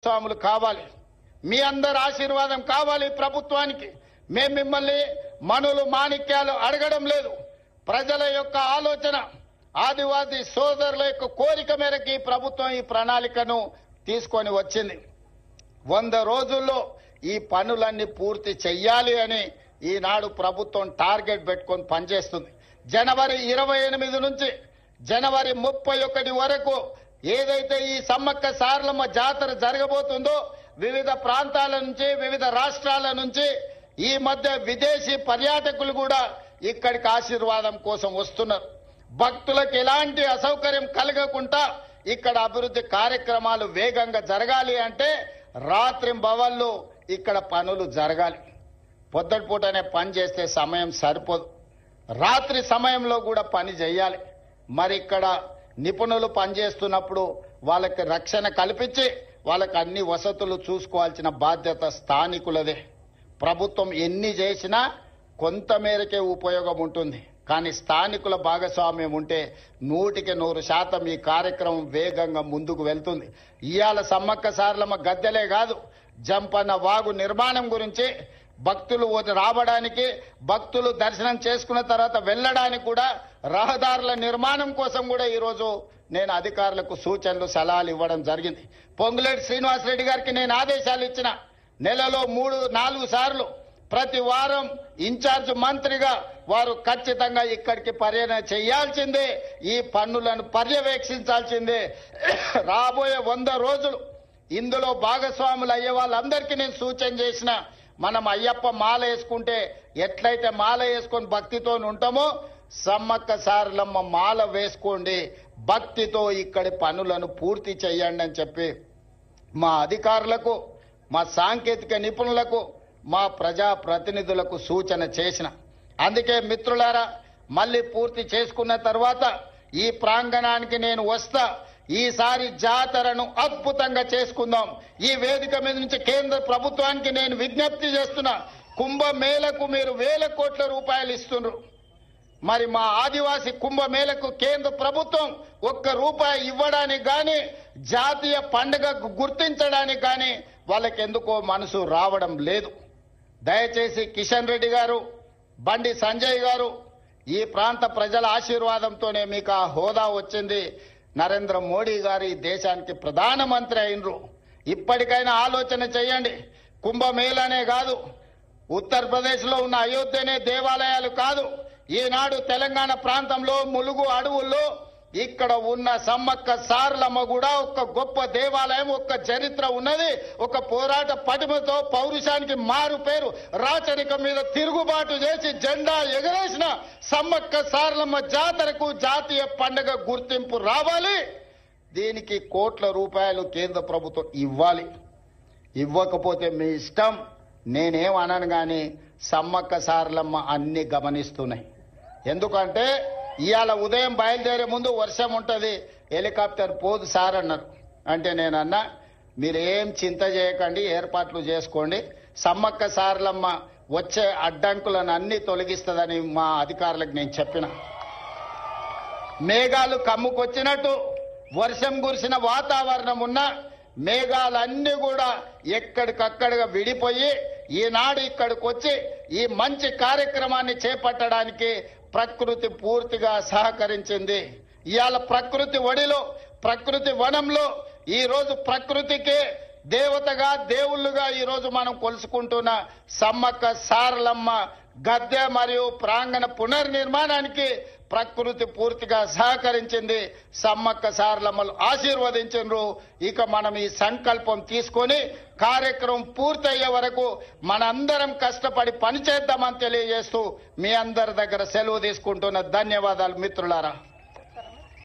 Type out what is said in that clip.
స్వాములు కావాలి, మీ అందరి ఆశీర్వాదం కావాలి ప్రభుత్వానికి. మేము మిమ్మల్ని మనులు మాణిక్యాలు అడగడం లేదు. ప్రజల యొక్క ఆలోచన, ఆదివాసీ సోదరుల యొక్క కోరిక మేరకు ఈ ప్రభుత్వం ఈ ప్రణాళికను తీసుకొని వచ్చింది. 100 రోజుల్లో ఈ పనులన్నీ పూర్తి చెయ్యాలి అని ఈనాడు ప్రభుత్వం టార్గెట్ పెట్టుకొని పనిచేస్తుంది. జనవరి 28 నుంచి జనవరి 31 వరకు ఏదైతే ఈ సమ్మక్క సారలమ్మ జాతర జరగబోతుందో వివిధ ప్రాంతాల నుంచి, వివిధ రాష్ట్రాల నుంచి ఈ మధ్య విదేశీ పర్యాటకులు కూడా ఇక్కడికి ఆశీర్వాదం కోసం వస్తున్నారు. భక్తులకు ఎలాంటి అసౌకర్యం కలగకుండా ఇక్కడ అభివృద్ధి కార్యక్రమాలు వేగంగా జరగాలి అంటే రాత్రింబవళ్ళు ఇక్కడ పనులు జరగాలి. పొద్దుటిపూటనే పని చేస్తే సమయం సరిపోదు, రాత్రి సమయంలో కూడా పని చేయాలి. మరి ఇక్కడ నిపుణులు పనిచేస్తున్నప్పుడు వాళ్ళకి రక్షణ కల్పించి వాళ్ళకి అన్ని వసతులు చూసుకోవాల్సిన బాధ్యత స్థానికులదే. ప్రభుత్వం ఎన్ని చేసినా కొంతమేరకే ఉపయోగం ఉంటుంది, కానీ స్థానికుల భాగస్వామ్యం ఉంటే 100% ఈ కార్యక్రమం వేగంగా ముందుకు వెళ్తుంది. ఇవాళ సమ్మక్క సారలమ్మ గద్దెలే కాదు, జంపన్న వాగు నిర్మాణం గురించి, భక్తులు రావడానికి, భక్తులు దర్శనం చేసుకున్న తర్వాత వెళ్ళడానికి కూడా రహదారుల నిర్మాణం కోసం కూడా ఈరోజు నేను అధికారులకు సూచనలు సలహాలు ఇవ్వడం జరిగింది. పొంగులేటి శ్రీనివాసరెడ్డి గారికి నేను ఆదేశాలు ఇచ్చిన, నెలలో 3-4 సార్లు ప్రతి వారం ఇన్ఛార్జ్ మంత్రిగా వారు ఖచ్చితంగా ఇక్కడికి పర్యటన చేయాల్సిందే, ఈ పన్నులను పర్యవేక్షించాల్సిందే. రాబోయే 100 రోజులు ఇందులో భాగస్వాములు అయ్యే వాళ్ళందరికీ నేను సూచన చేసిన, మనం అయ్యప్ప మాల వేసుకుంటే ఎట్లయితే మాల వేసుకొని భక్తితో ఉంటామో సమ్మక్క సారలమ్మ మాల వేసుకోండి, భక్తితో ఇక్కడి పనులను పూర్తి చేయండి అని చెప్పి మా అధికారులకు, మా సాంకేతిక నిపుణులకు, మా ప్రజా ప్రతినిధులకు సూచన చేసిన. అందుకే మిత్రులారా, మళ్ళీ పూర్తి చేసుకున్న తర్వాత ఈ ప్రాంగణానికి నేను వస్తా. ఈసారి జాతరను అద్భుతంగా చేసుకుందాం. ఈ వేదిక మీద నుంచి కేంద్ర ప్రభుత్వానికి నేను విజ్ఞప్తి చేస్తున్నా, కుంభమేళకు మీరు వేల కోట్ల రూపాయలు ఇస్తున్నారు. మరి మా ఆదివాసీ కుంభమేళకు కేంద్ర ప్రభుత్వం ₹1 ఇవ్వడానికి కానీ, జాతీయ పండుగకు గుర్తించడానికి కానీ వాళ్ళకి ఎందుకో మనసు రావడం లేదు. దయచేసి కిషన్ రెడ్డి గారు, బండి సంజయ్ గారు, ఈ ప్రాంత ప్రజల ఆశీర్వాదంతోనే మీకు ఆ హోదా వచ్చింది. నరేంద్ర మోడీ గారు ఈ దేశానికి ప్రధానమంత్రి అయినరు. ఇప్పటికైనా ఆలోచన చేయండి. కుంభమేళనే కాదు, ఉత్తరప్రదేశ్లో ఉన్న అయోధ్యనే దేవాలయాలు కాదు, ఈనాడు తెలంగాణ ప్రాంతంలో ములుగు అడవుల్లో ఇక్కడ ఉన్న సమ్మక్క సారలమ్మ కూడా ఒక గొప్ప దేవాలయం, ఒక చరిత్ర ఉన్నది. ఒక పోరాట పటిమతో పౌరుషానికి మారు పేరు, రాచరికం మీద తిరుగుబాటు చేసి జెండా ఎగరేసిన సమ్మక్క సారలమ్మ జాతరకు జాతీయ పండుగ గుర్తింపు రావాలి. దీనికి కోట్ల రూపాయలు కేంద్ర ప్రభుత్వం ఇవ్వాలి. ఇవ్వకపోతే మీ ఇష్టం, నేనేమనను. కానీ సమ్మక్క సారలమ్మ అన్ని గమనిస్తున్నాయి. ఎందుకంటే ఇవాళ ఉదయం బయలుదేరే ముందు వర్షం ఉంటుంది, హెలికాప్టర్ పోదు సార్ అన్నారు. అంటే నేనన్నా, మీరేం చింత చేయకండి, ఏర్పాట్లు చేసుకోండి, సమ్మక్క సారలమ్మ వచ్చే అడ్డంకులను అన్ని తొలగిస్తుందని మా అధికారులకు నేను చెప్పిన. మేఘాలు కమ్ముకొచ్చినట్టు వర్షం కురిసిన వాతావరణం ఉన్న మేఘాలన్నీ కూడా ఎక్కడికక్కడిగా విడిపోయి ఈనాడు ఇక్కడికి వచ్చి ఈ మంచి కార్యక్రమాన్ని చేపట్టడానికి ప్రకృతి పూర్తిగా సహకరించింది. ఇవాళ ప్రకృతి ఒడిలో, ప్రకృతి వనంలో ఈ రోజు ప్రకృతికే దేవతగా, దేవుళ్ళుగా ఈ రోజు మనం కొలుసుకుంటున్న సమ్మక్క సారలమ్మ గద్దె మరియు ప్రాంగణ పునర్నిర్మాణానికి ప్రకృతి పూర్తిగా సహకరించింది. సమ్మక్క సారలమ్మలు ఆశీర్వదించారు. ఇక మనం ఈ సంకల్పం తీసుకొని కార్యక్రమం పూర్తయ్యే వరకు మనందరం కష్టపడి పనిచేద్దామని తెలియజేస్తూ మీ అందరి దగ్గర సెలవు తీసుకుంటున్న ధన్యవాదాలు మిత్రులారా.